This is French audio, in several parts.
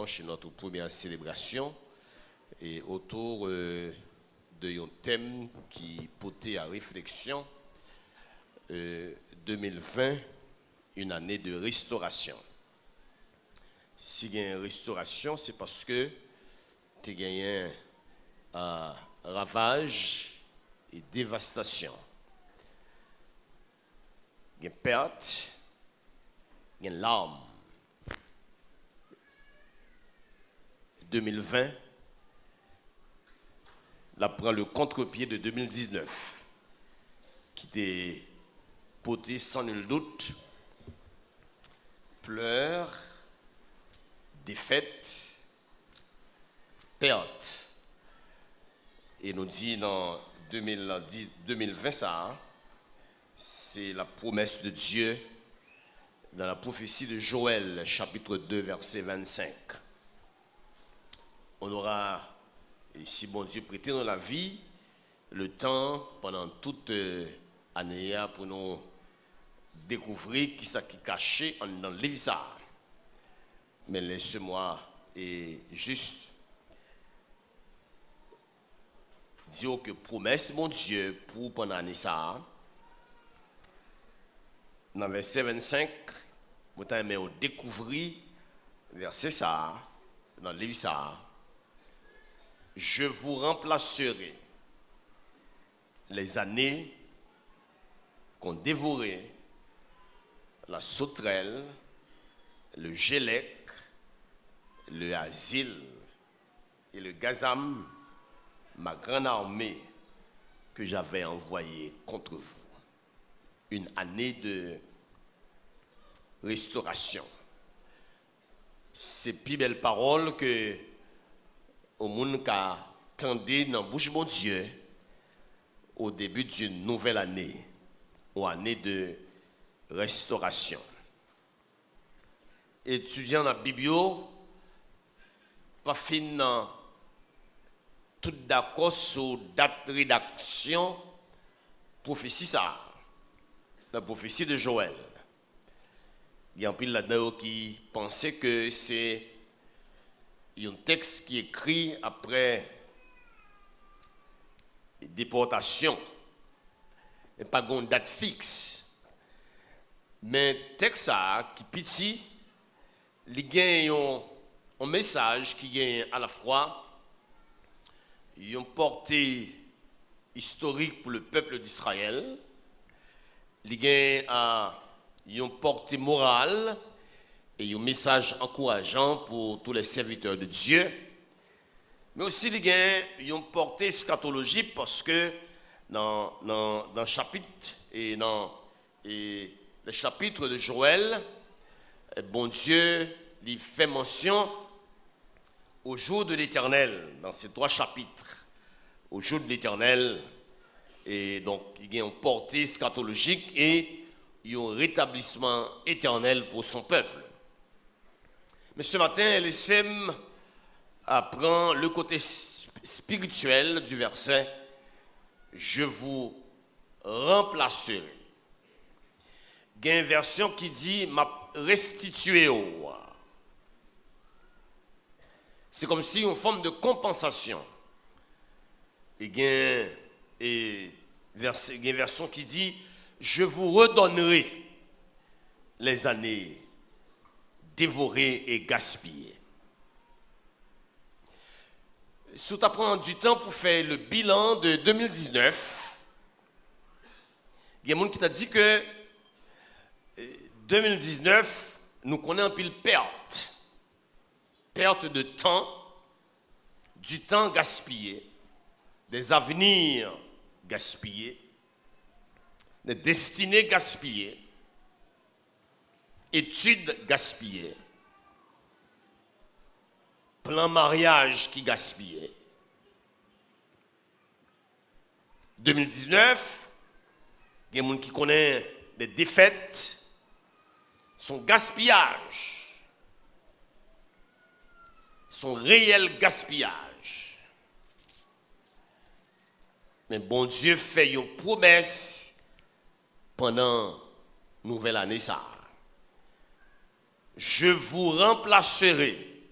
dimanche, notre première célébration, et autour de un thème qui portait à réflexion 2020, une année de restauration. Si il y a une restauration, c'est parce que tu as gagné un ravage et dévastation. Il y a perte, il y a larmes. 2020, là prend le contre-pied de 2019, qui était porté sans nul doute, pleurs, défaite, perte. Et nous dit dans 2020 ça, c'est la promesse de Dieu dans la prophétie de Joël, chapitre 2, verset 25. On aura, et si bon Dieu prêtait dans la vie, le temps pendant toute année pour nous découvrir qui ça qui est caché dans l'Évisa. Mais laissez-moi et juste dire que promesse mon Dieu pour pendant l'année ça. Dans verset 25, vous avez découvrir verset ça dans l'Évisa. Je vous remplacerai les années qu'on dévorait, la sauterelle, le gélec, le asile et le gazam, ma grande armée que j'avais envoyée contre vous. Une année de restauration. C'est plus belle parole que au monde qui a tendu dans la bouche de mon Dieu au début d'une nouvelle année, ou année de restauration. Étudiant la Bible, pas fin tout d'accord sur date de rédaction, prophétie ça, la prophétie de Joël. Il y a un peu là-dedans qui pensait que c'est un texte qui est écrit après déportation et pas une date fixe. Mais texte qui petit, il y a un message qui gagne à la fois une portée historique pour le peuple d'Israël, il y a une portée morale et un message encourageant pour tous les serviteurs de Dieu. Mais aussi, il y a une portée eschatologique parce que dans le chapitre et dans le chapitre de Joël, bon Dieu il fait mention au jour de l'Éternel, dans ces 3 chapitres, au jour de l'Éternel, et donc il y a une portée eschatologique et un rétablissement éternel pour son peuple. Mais ce matin, LSM apprend le côté spirituel du verset « Je vous remplacerai ». Il y a une version qui dit « m'a restitué ». C'est comme si une forme de compensation. Il y a une version qui dit « Je vous redonnerai les années dévorées et gaspillées ». Si tu prends du temps pour faire le bilan de 2019, il y a des gens qui t'a dit que 2019, nous connaissons un pile perte. Perte de temps, du temps gaspillé, des avenirs gaspillés, des destinées gaspillées, études gaspillées, plan mariage qui gaspillait. 2019, il y a des gens qui connaissent des défaites, son gaspillage, son réel gaspillage. Mais bon Dieu fait une promesse pendant nouvelle année ça. Je vous remplacerai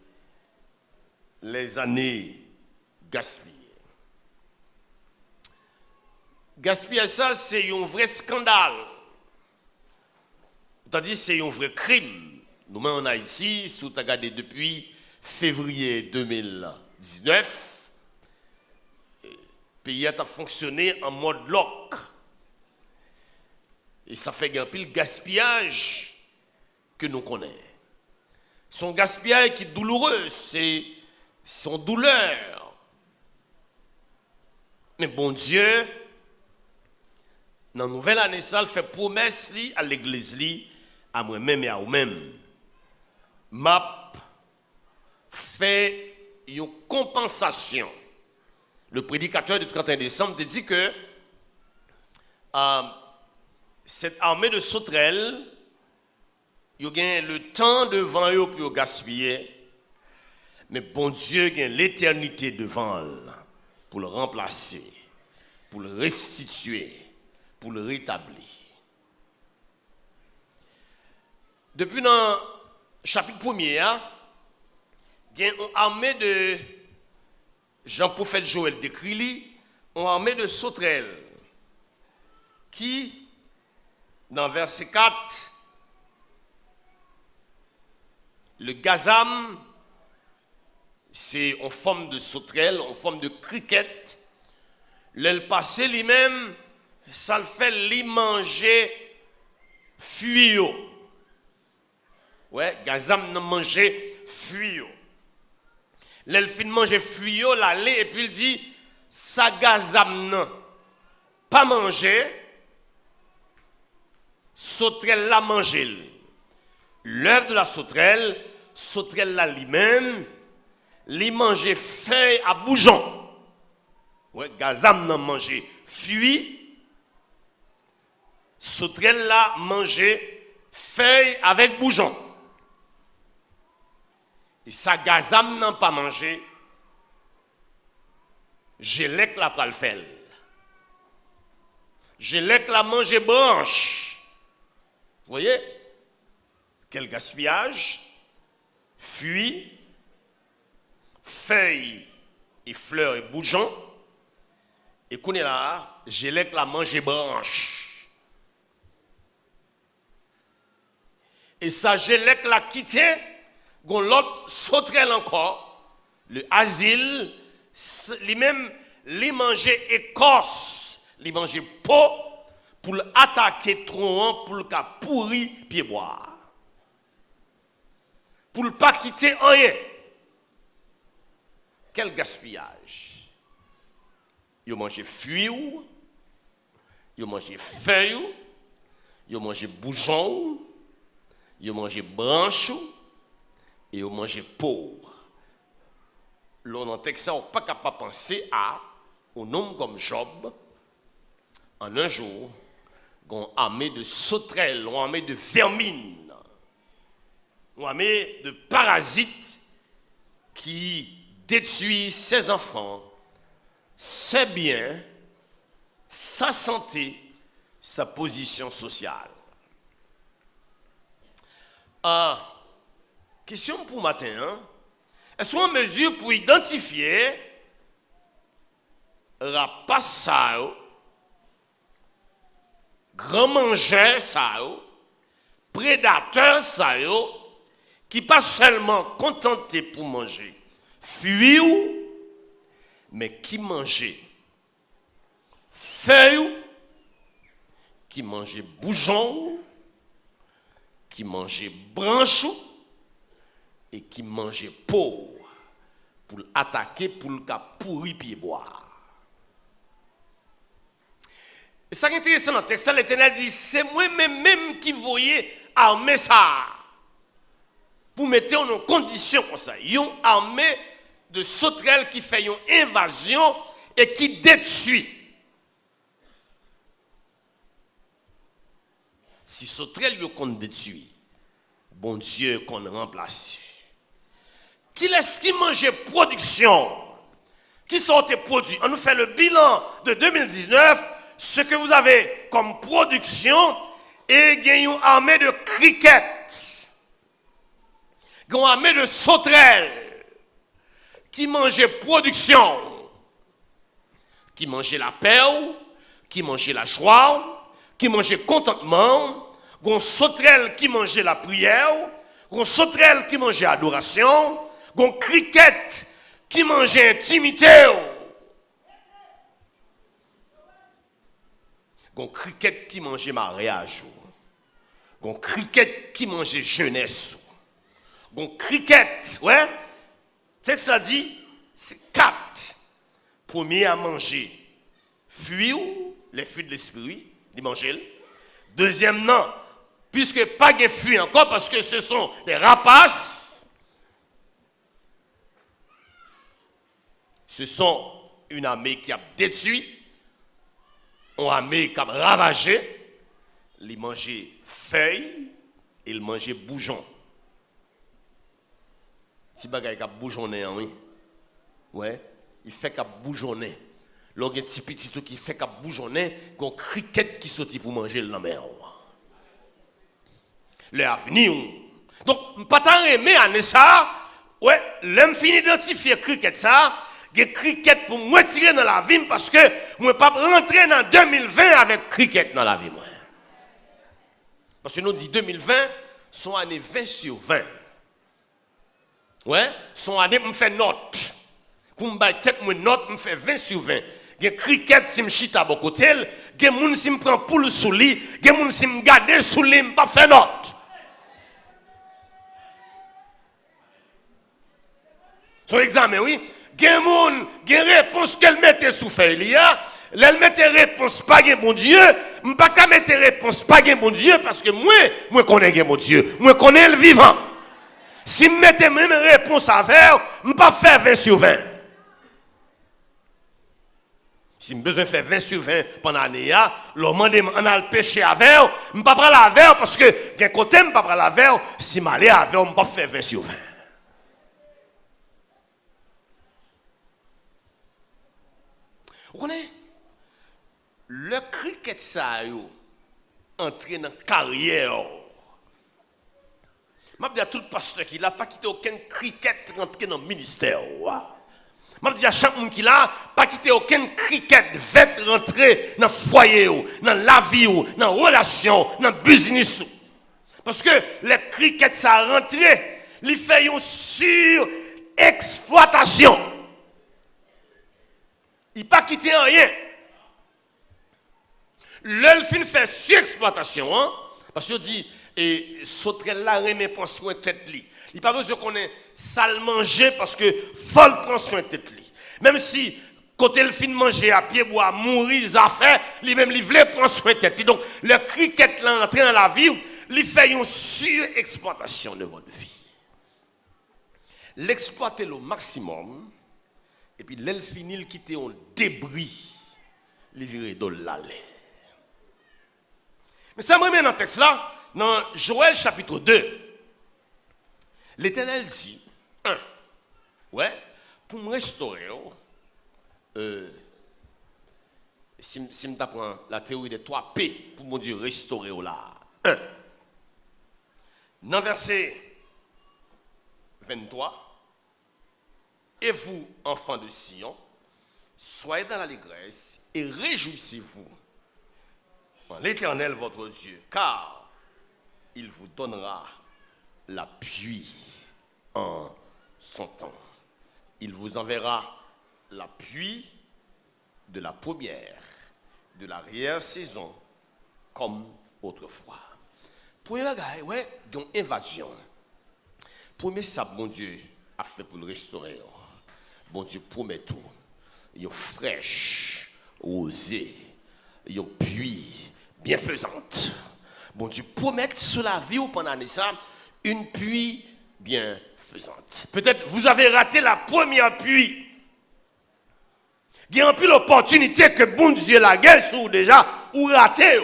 les années gaspillées. Gaspiller ça, c'est un vrai scandale. C'est-à-dire c'est un vrai crime. Nous-mêmes en Haïti, si vous regardez depuis février 2019, le pays a fonctionné en mode lock. Et ça fait un pile gaspillage que nous connaissons. Son gaspillage qui est douloureux, c'est son douleur. Mais bon Dieu, dans la nouvelle année, ça fait promesse à l'église, à moi-même et à vous-même. M'a fait une compensation. Le prédicateur du 31 décembre te dit que cette armée de sauterelles, il y a le temps devant eux pour gaspiller, mais bon Dieu, il y a l'éternité devant eux pour le remplacer, pour le restituer, pour le rétablir. Depuis dans le chapitre 1er, il y a une armée de Jean-Prophète Joël décrit, une armée de sauterelles qui, dans verset 4, le gazam, c'est en forme de sauterelle, en forme de cricket. L'aile passé lui-même, ça le fait lui manger fuyot. Ouais, gazam n'a mangé fuyot. L'aile fin manger fuyot, l'aller, et puis il dit, ça gazam n'a pas mangé, sauterelle l'a mangé. L'œuvre de la sauterelle là lui-même, lui manger feuille à bougeon. Ouais, gazam n'a mangé fuit. Sauterelle là manger feuille avec bougeon. Et ça gazam n'a pas mangé. Gélec la pral faire. Gélec la manger branche. Vous voyez? Quel gaspillage, fuit, feuilles et fleurs et bourgeons, et qu'on est là, j'ai la manger branche. Et ça, j'ai la quitté, gon l'autre sauterelle encore, le asile, lui-même, lui manger écorce, lui manger peau, pour l'attaquer tronc, pour le cas pourri, pied bois. Pour ne pas quitter rien. Quel gaspillage. Ils mangé fruits, ils mangé feuilles, ils mangé bougeons, ils mangé branches et ils mangé peau. L'on en texte, on n'est pas capable de penser à un homme comme Job. En un jour, une armée de sauterelles, une armée de vermines, une armée de parasites qui détruit ses enfants, ses biens, sa santé, sa position sociale. Question pour matin, hein? Est-ce qu'on mesure pour identifier rapace, grand mangeur, prédateur, qui pas seulement contenté pour manger, fuir, mais qui mangeait feuilles, qui mangeait bougeons, qui mangeait branches et qui mangeait peau pour l'attaquer, pour le cas pourri pied boire. Et ça qui est intéressant dans le texte, l'Éternel dit, c'est moi-même qui voyais armer ça. Pour mettre en condition comme ça. Une armée de sauterelles qui fait une invasion et qui détruit. Si sauterelles qu'on détruit, bon Dieu qu'on remplace. Qui est-ce qui mange production? Qui sortent produits? On nous fait le bilan de 2019, ce que vous avez comme production, et il y a une armée de criquettes. Une armée de sauterelles qui mangeait production, qui mangeait la paix, qui mangeait la joie, qui mangeait contentement, gon sauterelle qui mangeait la prière, gon sauterelle qui mangeait adoration, gon cricket qui mangeait intimité, gon cricket qui mangeait mariage, gon cricket qui mangeait jeunesse, gon cricket, ouais, texte a dit, c'est 4. Premier à manger, fruits, les fruits de l'esprit, ils mangent. Deuxième, non, puisque pas de fruits encore, parce que ce sont des rapaces. Ce sont une armée qui a détruit, une armée qui a ravagé. Ils mangeaient feuilles et ils mangeaient bourgeons. Si bagay a bourgeonné, oui. Ouais, il fait qu'à bourgeonner. Lorsqu'il y a un petit petit qui fait qu'à bourgeonner, qu'on cricket qui sortit pour manger le mer. L'avenir. Donc, pas tant aimé à ça, ouais, l'homme fini d'identifier cricket ça, il cricket pour me tirer dans la vie parce que je ne peux pas rentrer dans 2020 avec cricket dans la vie. Parce que nous dit 2020, son année 20 sur 20. Ouais, son année me fait note. Pour me battre tête, note me fait 20 sur 20. Il y a cricket si me chita à côté, il y a moun si me prend poule sous lit, il y a moun si me garde sous lit, me pas fait note. Son examen, oui. Il y a moun, il y a réponse qu'elle mettait sous feuille, elle mettait réponse pas gen bon Dieu, je ne peux pas mettre réponse pas gen bon Dieu parce que moi connais gen bon Dieu, moi connais le vivant. Si je mettais même réponse à faire, je ne peux pas faire 20 sur 20. Si j'ai besoin de faire 20 sur 20 pendant l'année, je demande le péché à faire, je ne peux pas prendre la verre parce que d'un côté, je ne peux pas prendre la verre. Si je vais à verre, je ne peux pas faire 20 sur 20. Vous connaissez? Le cricket, ça a entré dans la carrière. Je dis à tout pasteur qui n'a pas quitté aucun cricket rentré dans le ministère. Je dis à chaque monde qui n'a pas quitté aucun cricket vête rentrer dans le foyer, dans la vie, dans la relation, dans le business. Parce que le cricket ça rentré, il fait une surexploitation. Il n'a pas quitté rien. L'elfine fait surexploitation, hein? Parce que dit, et sauterelle là remet prend soin de tête li. Il pas besoin qu'on ait sale manger parce que folle prend soin de tête li. Même si côté le fin manger à pied bois mourir ça fait, lui même li veut prendre soin de tête li. Donc le cricket là entrer dans la vie, il fait une surexploitation de votre vie. L'exploiter au maximum et puis l'elfine il quitter un débris, il virer de l'aller. Mais ça me remet dans le texte là. Dans Joël chapitre 2, l'Éternel dit, ouais, pour me restaurer, si je t'apprends la théorie des 3 P, pour mon Dieu, restaurer là. Dans verset 23, et vous, enfants de Sion, soyez dans l'allégresse et réjouissez-vous en l'Éternel votre Dieu, car il vous donnera la pluie en son temps. Il vous enverra la pluie de la première, de l'arrière-saison, comme autrefois. Premier bagage, ouais, donc invasion. Premier ça, bon Dieu a fait pour le restaurer. Bon Dieu promet tout. Il y a fraîche, osée, il y a pluie bienfaisante. Bon Dieu promet sur la vie ou pendant ça une pluie bienfaisante. Peut-être vous avez raté la première pluie. Il y a un peu l'opportunité que bon Dieu la gueule sur déjà ou raté.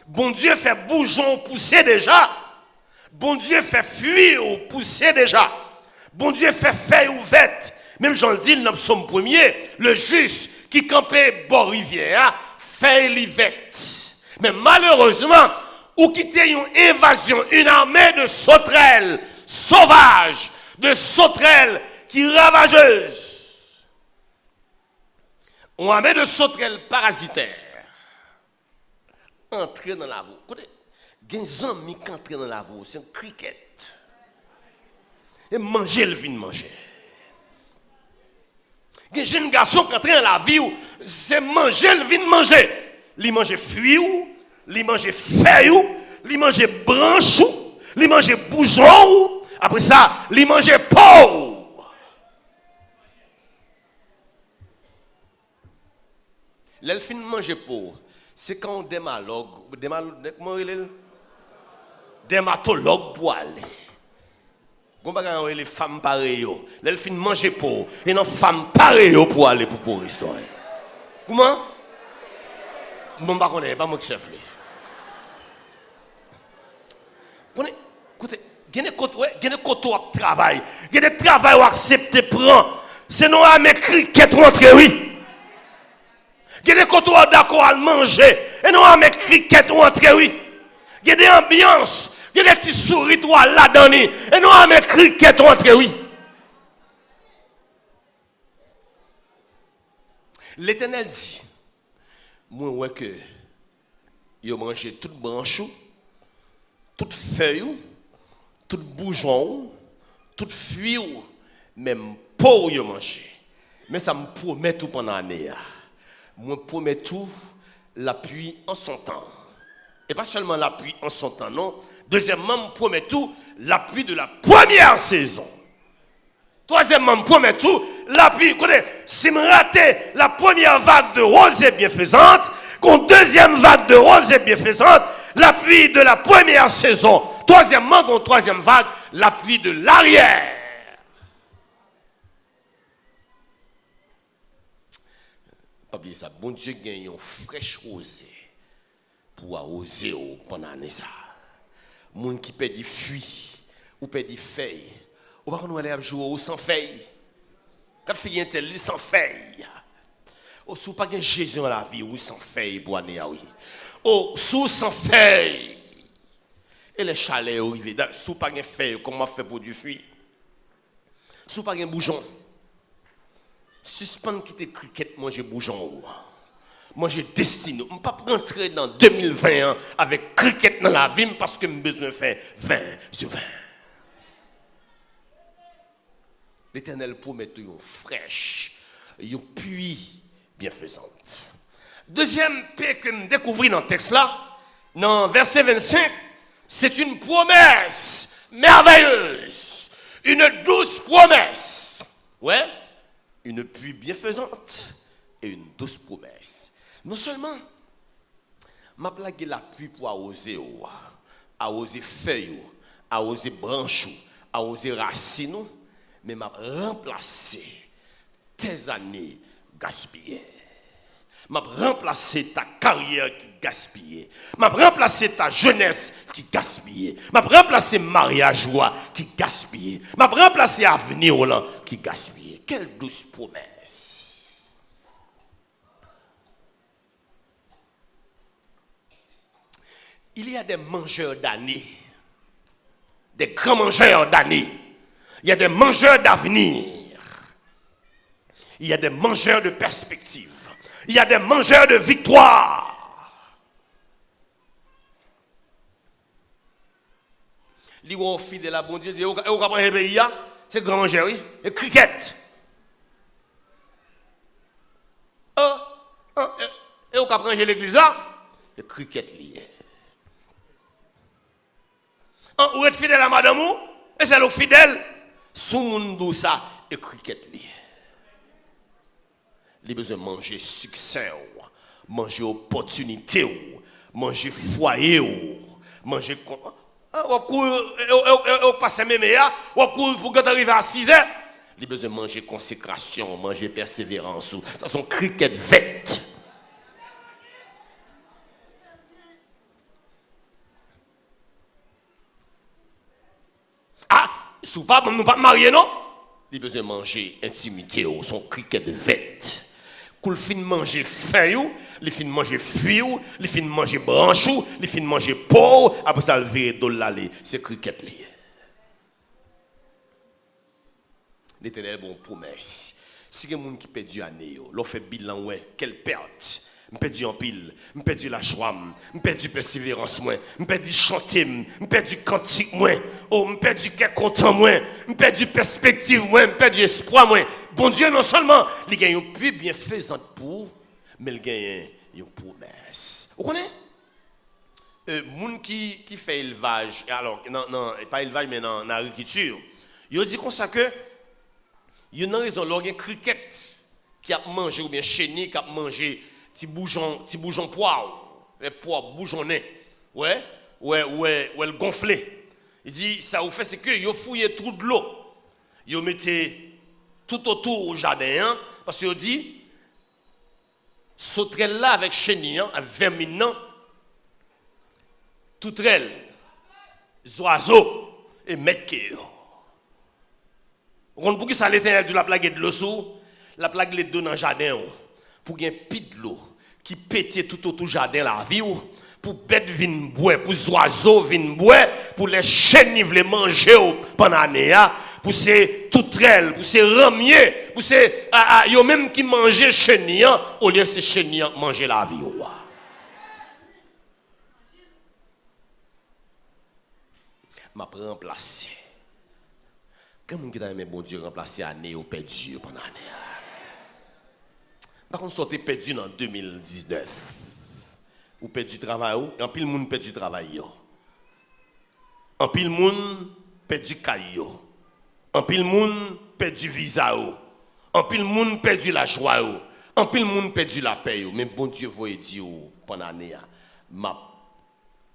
Bon Dieu fait bourgeon pousser déjà. Bon Dieu fait fuir pousser déjà. Bon Dieu fait feuille ouverte. Même Jean le dit dans le psaume 1er, le juste qui campait bord rivière, feuille l'ivette. Mais malheureusement, ou quitter une invasion, une armée de sauterelles sauvages, de sauterelles qui ravageuses. On armée de sauterelles parasitaires entrer dans la voie. Écoutez, il y a des amis qui entrent dans la voie, c'est un cricket. Et manger le vin manger. Il y a des jeunes garçons qui entrent dans la vie, c'est manger le vin manger. Ils mangent fruits, ils mangent feuilles, ils mangent branches, ils mangent bourgeons. Après ça, ils mangent peau. L'elfine mange peau. C'est quand on dermatologue pour aller. Quand les femmes pareilles, l'elfine mange peau. Et non femmes pareilles pour aller pour restaurer. Comment? Bon, bah, on n'est pas mon chef. Écoutez, il y a des côtés qui travaillent. Il y a des travail qui acceptent prendre. C'est nous à mes criquettes rentrer, oui. Il y a des côtés qui d'accord à manger. Et nous à mes criquettes rentrer, oui. Il y a des ambiances. Il y a des petits souris là-dedans. Et nous à mes criquettes rentrer, oui. L'Éternel dit, moi, ouais que ils ont mangé toute branche, toute feuille, tout bourgeon, toute fruit, même peau ils ont mangé. Mais ça me promet tout pendant l'année. Moi, promets tout l'appui en son temps. Et pas seulement l'appui en son temps, non. Deuxièmement, me promet tout l'appui de la première saison. Troisièmement, me promet tout l'appui. Si je rate la première vague de rosée bienfaisante, qu'on deuxième vague de rosée bienfaisante, l'appui de la première saison. Troisièmement, qu'on troisième vague, l'appui de l'arrière. Pas oublier ça. Bon Dieu gagne une fraîche rosée pour arroser pendant l'année ça. Moun qui perd des fruits ou perd des feuilles. Ou pas qu'on aller jouer sans feuilles. Quand fille intelligente sans feuilles. Oh, si vous pas de Jésus dans la vie, ou sans feuilles pour année oui. Oh, sous sans feuilles. Et les chalets arrivent. Sous pas de feuilles, comment faire pour du fruit? Sous pas de bouchon. Suspendre qui te cricket manger bouchon. Manger destiné. Je ne peux pas rentrer dans 2020 avec cricket dans la vie parce que j'ai besoin de faire 20 sur 20. L'Éternel promet une fraîche, une pluie bienfaisante. Deuxième paix que je découvre dans le texte là, dans verset 25, c'est une promesse merveilleuse, une douce promesse. Ouais, une pluie bienfaisante et une douce promesse. Non seulement, m'a plagué la pluie pour arroser feuilles, arroser branches, arroser racines, mais m'a remplacé tes années gaspillées. M'a remplacé ta carrière qui gaspillée. M'a remplacé ta jeunesse qui gaspillée. M'a remplacé mariage qui gaspillé. M'a remplacé avenir qui gaspillé. Quelle douce promesse. Il y a des mangeurs d'années, des grands mangeurs d'années. Il y a des mangeurs d'avenir. Il y a des mangeurs de perspective. Il y a des mangeurs de victoire. Les fidèles à bon Dieu disent, c'est grand mangeur, oui. Et cricket. Et au capran l'église là, le cricket lié. Ou êtes fidèle à madame ou, et c'est le fidèle, sous mon dos ça, et cricket lié. Il a besoin de manger succès, manger opportunité, manger foyer, manger. On passe même on court pour quand arriver à 6 heures. Il a besoin de manger consécration, manger persévérance. Ça sont cricket vêtes. Ah, si nous ne pas mariés, non? Il a besoin de manger intimité, son cricket vêtes. Quand il finit de manger feuille, il finit de manger fruits, il finit de manger branches, il finit de manger peau, après ça, il vire de l'aller. C'est cricket lié. L'Éternel bon promesse. Si il y a des gens qui perdent année, l'on fait bilan, ouais, quelle perte. Je perdu en pile, je perdu la joie, je perdu persévérance, je perdu chanter, je perdu cantique, je perdu quel content, je perdu perspective, je perdu espoir. Bon Dieu, non seulement il gagne une plus bienfaisante pour, mais il gagne une promesse. Vous connaissez? Moun qui fait élevage, alors, non, pas élevage, mais dans l'agriculture, il dit comme ça que, il y a une raison, il y a un cricket qui a mangé, ou bien chenille qui a mangé, petit boujon poire, les poires boujonnées, ouais, le gonflé. Il dit, ça vous fait, c'est que vous fouillez tout de l'eau, vous mettez tout autour au jardin, hein, parce que vous dit, sauterelle là avec chenille, hein, avec vermine, tout elle, oiseaux et mettre. Vous comprenez pourquoi ça l'Éternel de la plague de l'eau sous, la plague les deux dans le jardin, pour qu'il y ait un pit de l'eau qui pète tout autour du jardin la vie, pour bêtes viennent boire, pour les oiseaux viennent boire, pour les chenilles les manger pendant l'année, pour ces toutrelles, pour ces ramiers, pour ces yo même qui mangent chenilles au lieu de ces chenilles manger la vie. M'a remplacé. Comment qui t'a aimé bon Dieu remplacer année ou perdu pendant l'année? Par contre, sortez perdu en 2019. Ou perdu travail, en pile monde perdu travail. En pile monde perdu caillou. En pile monde perdu visa. En pile monde perdu la joie. En pile monde perdu la paix. Mais bon Dieu voyait dire pendant l'année, m'a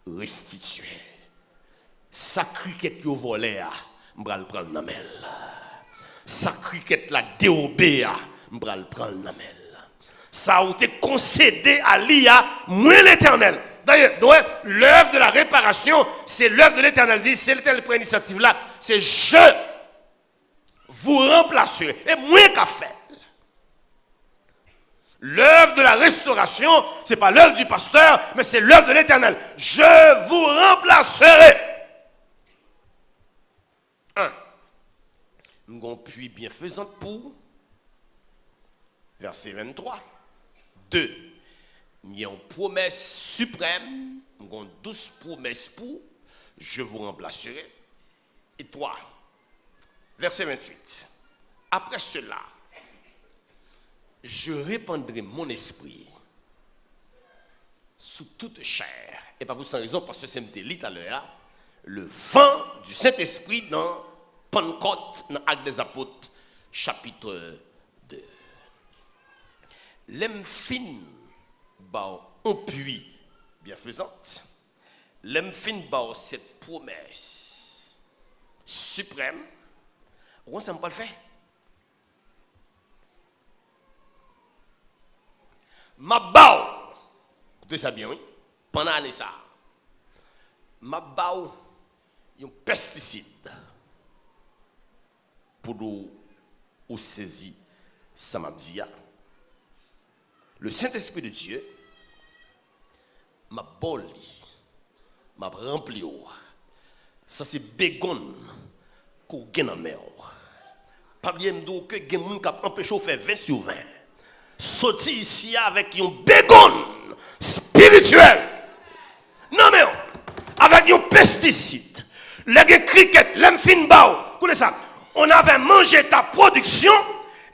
restitué. Sacré yo volé a, m'bral prendre dans mel. Sacré la dérobé a, m'bral prendre dans mel. Ça a été concédé à l'IA, moi l'Éternel. D'ailleurs, l'œuvre de la réparation, c'est l'œuvre de l'Éternel. Dit, c'est l'Éternel qui prend l'initiative là, c'est je vous remplacerai. Et moi qu'a fait. L'œuvre de la restauration, ce n'est pas l'œuvre du pasteur, mais c'est l'œuvre de l'Éternel. Je vous remplacerai. 1. Nous puis bienfaisante pour. Verset 23. 2. Il y a une promesse suprême. Nous avons 12 promesses pour. Je vous remplacerai. Et 3. Verset 28. Après cela, je répandrai mon esprit sous toute chair. Et pas pour sans raison, parce que c'est dit tout à l'heure. Le vent du Saint-Esprit dans Pentecôte, dans Actes des Apôtres, chapitre 2. L'homme fin, on puits bienfaisante. L'homme fin, cette promesse suprême. Pourquoi ça ne peut pas le faire? Ma bao, écoutez ça bien, oui, pendant l'année ça, ma bao, un pesticide pour nous saisir ça m'a dit. Le Saint-Esprit de Dieu m'a boli, m'a rempli. Ça c'est bégon qu'on gagne en mer. Pas bien m'dou que gen moun k'ap empêche faire 20 sur 20. Sorti ici avec un bégon spirituel. Non mais avec un pesticide. Les cricket, les fin bao. Écoutez ça. On avait mangé ta production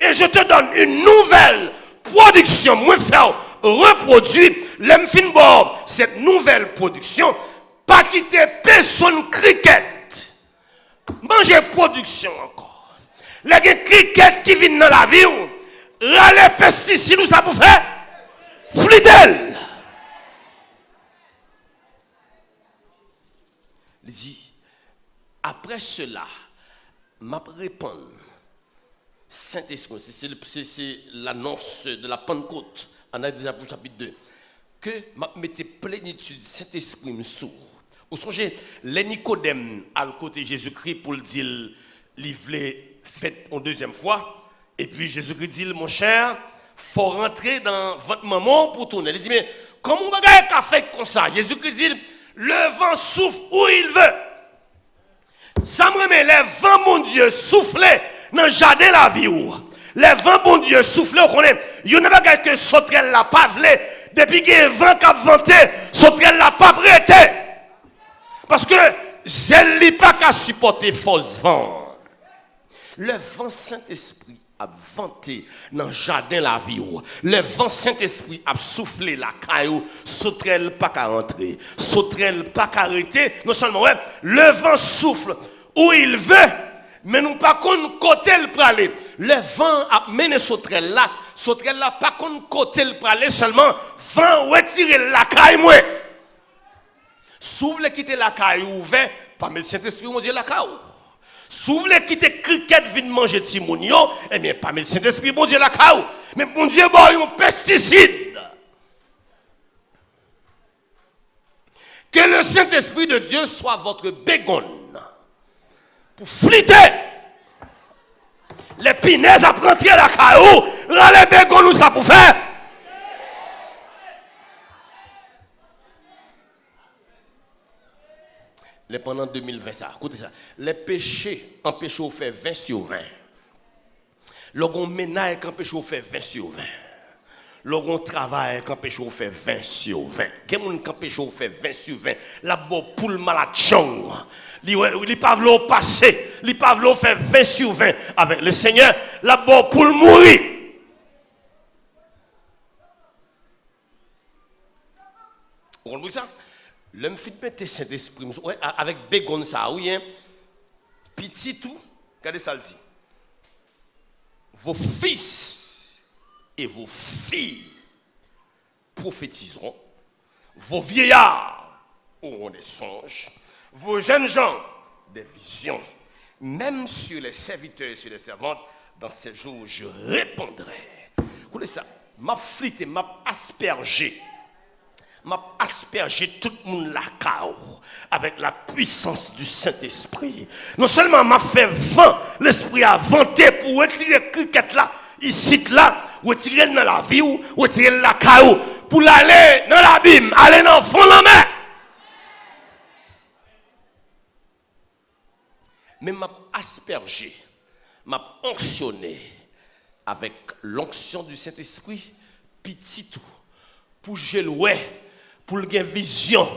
et je te donne une nouvelle production. Moi faire reproduire les fin bao. Cette nouvelle production pas quitter personne cricket. Manger production encore. Les cricket qui viennent dans la vie. Râler pesticides, ça pour faire flidel. Il dit, après cela, m'a répondre, Saint-Esprit, c'est l'annonce de la Pentecôte, en Actes des Apôtres chapitre 2, que m'a mette plénitude Saint-Esprit sous. Vous songez, les Nicodème à le côté Jésus-Christ pour le dire, livré fait en deuxième fois. Et puis Jésus-Christ dit, mon cher, il faut rentrer dans votre maman pour tourner. Il dit, mais comment on va gagner un fait comme ça? Jésus-Christ dit, le vent souffle où il veut. Ça me remet, le vent, mon Dieu, souffler dans le jardin la vie, les vents, bon Dieu, soufflent, on connaît. Il n'y a pas que sauterelle la pas vle. Depuis qu'il y a un vent qui a vanté, sauterelle la pas prêté. Parce que je n'ai pas qu'à supporter fausse vent. Le vent Saint-Esprit a vanté dans le jardin la vie. Le vent Saint-Esprit a soufflé la caillou, sauterelle pas qu'à rentrer, sauterelle pas qu'à arrêter. Non seulement, ouais, le vent souffle où il veut, mais nous pas qu'on côté le praler. Le vent a mené sauterelle là pas qu'on côté le praler seulement vent retirer la caillou moi. Si vous voulez quitter la caillou ouvert, pas le Saint-Esprit mon Dieu la caillou. Si vous voulez quitter cricket vient manger timonio, eh bien pas le Saint-Esprit mon Dieu la caillou. Mais mon Dieu bon un pesticide. Que le Saint-Esprit de Dieu soit votre bégonne pour fliter. Les pinaises à prendre la caillou, les bégones nous ça pour faire. Les pendant 2020 ça, écoutez ça. Les péchés empêchent de faire 20 sur 20. Lorsqu'on ménage empêche de faire 20 sur 20. Lorsqu'on travaille empêche de faire 20 sur 20. Quelqu'un qui empêche de faire 20 sur 20. La bo pour le malade chong. Li pas vlo passer, li pas vlo faire 20 sur 20 avec le Seigneur, la bo pour le mourir. Vous comprenez ça? L'homme fit mettre Saint-Esprit avec bégon ça, oui, hein. Petit tout, regardez ça le dit. Vos fils et vos filles prophétiseront, vos vieillards auront des songes, vos jeunes gens des visions, même sur les serviteurs et sur les servantes, dans ces jours je répondrai. Écoutez ça, m'a flité, m'a aspergé tout le monde la cao avec la puissance du Saint-Esprit. Non seulement m'a fait vent, l'esprit a vanté pour retirer le cricket là, ici là, retirer dans la vie ou retirer la cao pour aller dans l'abîme, aller dans le fond de la mer. Mais m'a aspergé, m'a onctionné avec l'onction du Saint-Esprit, petit tout, pour gelouer, pour le gagner vision,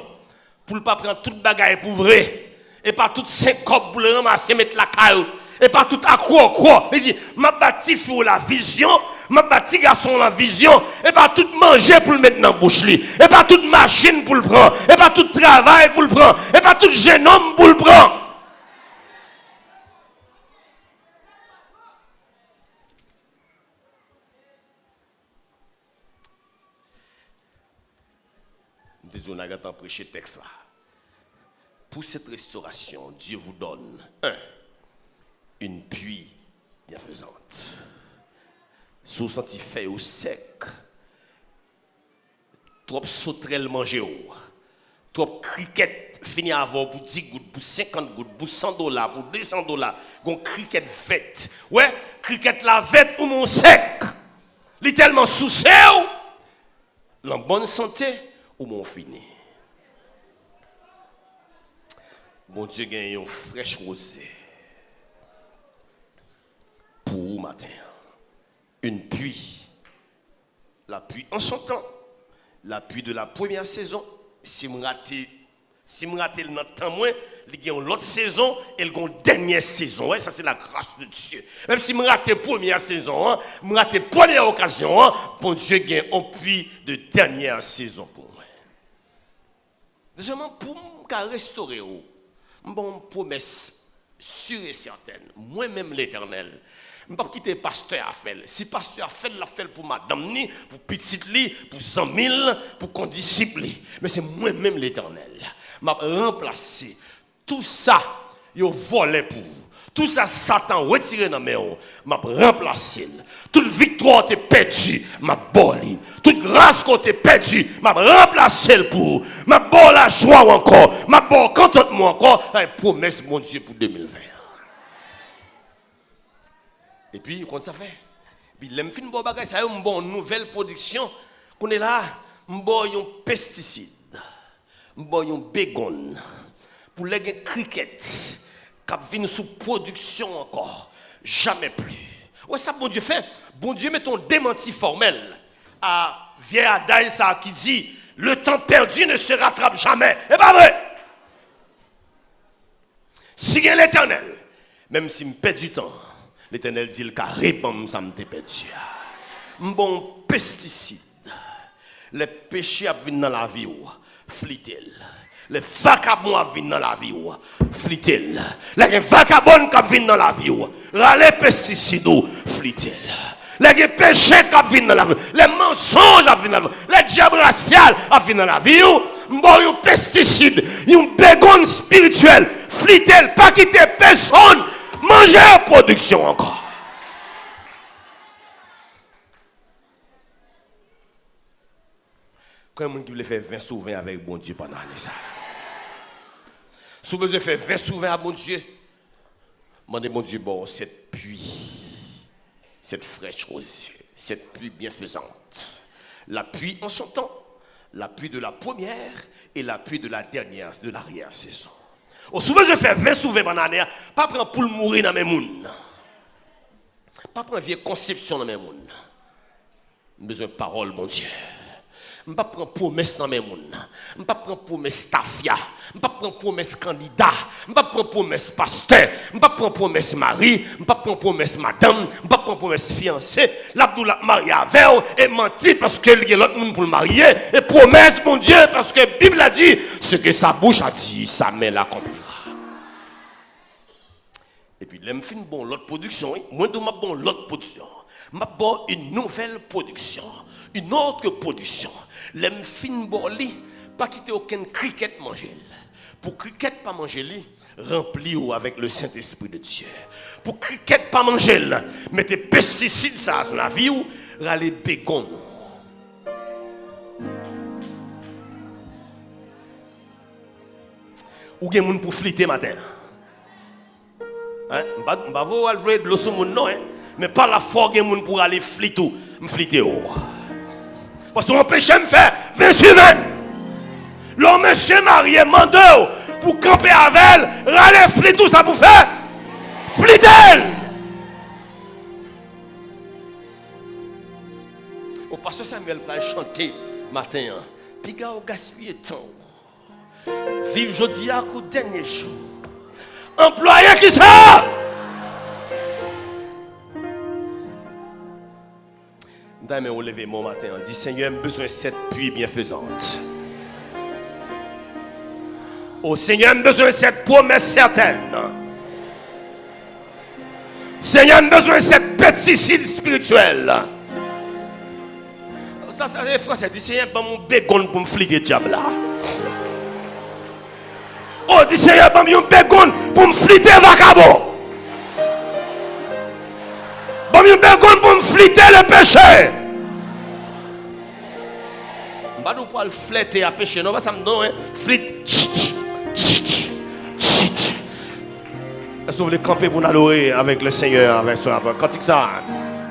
pour ne pas prendre toute bagaille pour vrai, et pas toute syncope pour le ramasser, mettre la caille, et pas tout à quoi. Il dit, m'a bâti pour la vision, m'a bâti garçon la vision, et pas tout manger pour le mettre dans la bouche, et pas toute machine pour le prendre, et pas tout travail pour le prendre, et pas tout jeune homme pour le prendre. On a prêché le texte là. Pour cette restauration, Dieu vous donne une pluie bienfaisante. Si vous sentez fait au sec, trop sauterelles manger, trop cricket fini à avoir pour 10 gouttes, pour 50 gouttes, pour $100, pour $200, gon cricket vête. Ouais, cricket la vête ou mon sec. Li tellement sous seu, en bonne santé ou mon fini. Bon Dieu gagne une fraîche rosée pour matin. Une pluie. La pluie en son temps. La pluie de la première saison. Si je rate le temps moins, il y a l'autre saison et il y a une dernière saison. Ouais, ça c'est la grâce de Dieu. Même si je rate la première saison, je rate la première occasion, bon Dieu gagne une pluie de dernière saison pour moi. Deuxièmement, pour me restaurer, bon promesse sûre et certaine, moi-même l'Éternel, je ne vais pas quitter le pasteur à faire. Si le pasteur a fait, l'a fait pour madame, pour petite, pour 100 000, pour condisciple. Mais c'est moi-même l'Éternel. Je vais remplacer tout ça, il volé pour. Tout ça, Satan retiré dans mes mains, je vais remplacer. Toute victoire t'es perdue, ma boli. Toute grâce qu'on t'es perdue, ma remplacer pour. Ma bonne la joie encore, ma bonne contentement encore. La promesse mon Dieu pour 2020. Et puis, comment ça fait? Puis, l'aime fin bon bagage, ça y est, une bonne nouvelle production. Qu'on est là, un bon pesticide, un bon bégon, pour les cricket, qui viennent sous production encore. jamais plus. Ouais, ça, bon Dieu fait. Bon Dieu met ton démenti formel à vieille adage ça qui dit le temps perdu ne se rattrape jamais. C'est pas vrai. Si il y a l'Éternel, même si je perds du temps, l'Éternel dit le carré, ça me perdu. Bon pesticide, les péchés viennent dans la vie, flitel. Les vagabonds viennent dans la vie, flitel. Les vagabonds qui viennent dans la vie, les pesticides, flitel. Les péchés qui viennent dans la vie, les mensonges qui viennent dans la vie, les diables raciales qui viennent dans la vie, un pesticide, un bégon spirituel, flitel, pas quitter personne, manger en production encore. Quand un qui veut faire 20 sous 20 avec bon Dieu pendant l'année, ça. Si vous voulez faire 20 sous 20 à bon Dieu, demandez bon Dieu, bon, cette pluie, cette fraîche rosée, cette pluie bienfaisante, la pluie en son temps, la pluie de la première et la pluie de la dernière, de l'arrière-saison. Si vous voulez faire 20 sous 20 pendant l'année, pas prendre pour mourir dans mes mouns. Pas prendre vieille conception dans mes mouns. Besoin de parole, mon Dieu. Je ne vais pas prendre promesse dans mes gens. Je ne vais pas prendre promesse staffia. Je ne vais pas prendre promesse candidat. Je ne vais pas prendre promesse pasteur. Je ne vais pas prendre promesse mari. Je ne vais pas prendre promesse madame. Je ne vais pas prendre promesse fiancé. L'Abdoula marié avec et menti parce que il y a l'autre monde pour le marier. Et promesse, mon Dieu, parce que la Bible a dit ce que sa bouche a dit, sa main l'accomplira. Et puis, là, je finis bon l'autre production. Moi, je m'a bon l'autre production. Je m'a bon une nouvelle production. Une autre production. L'aime fin borli, pas quitter aucun cricket manger. Pour cricket pas manger li, rempli ou avec le Saint-Esprit de Dieu. Pour cricket pas manger, mettez pesticides ça dans la vie ou râler bégon. Ou gen moun pour fliter matin. Hein, m'pa vo Alfred lo sou moun non hein, mais pas la fois gen moun pour aller fliter ou m'fliter ou. Parce qu'on péché me fait 20 sur 20. L'homme monsieur marié mande pour camper avec elle, râler flit tout ça pour faire. Flitel. Au pasteur Samuel va chanter matin. Puis gars au gaspiller temps. Vive jodi à coup dernier jour. Employé qui ça? Mais on lève mon matin, on dit Seigneur, j'ai besoin de cette pluie bienfaisante. Oh Seigneur, j'ai besoin de cette promesse certaine. Seigneur, j'ai besoin de cette pesticide spirituelle. Ça, les Français disent Seigneur, j'ai mon bégon pour me fliquer le diable là. Oh, dit Seigneur, j'ai mon bégon pour me flitter le vagabond. J'ai mon bégon pour me flitter le péché. Je ne vais pas le fléter à pécher, non, ça me donne un flit. Est-ce que vous voulez camper pour adorer avec le Seigneur, avec son cantique ça?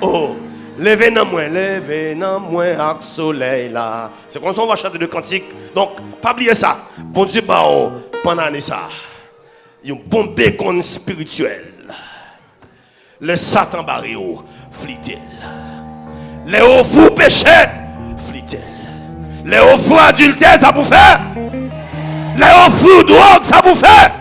Oh, levez dans moi avec soleil là. C'est comme ça qu'on va chanter de cantique. Donc, pas oublier ça. Bon Dieu, pendant l'année ça, il y a un bon bécon spirituel. Le Satan barrio, flitel. Les hauts fous péchés, flitel. Les hauts fous adultères, ça vous fait. Les hauts fous drogue, ça vous fait.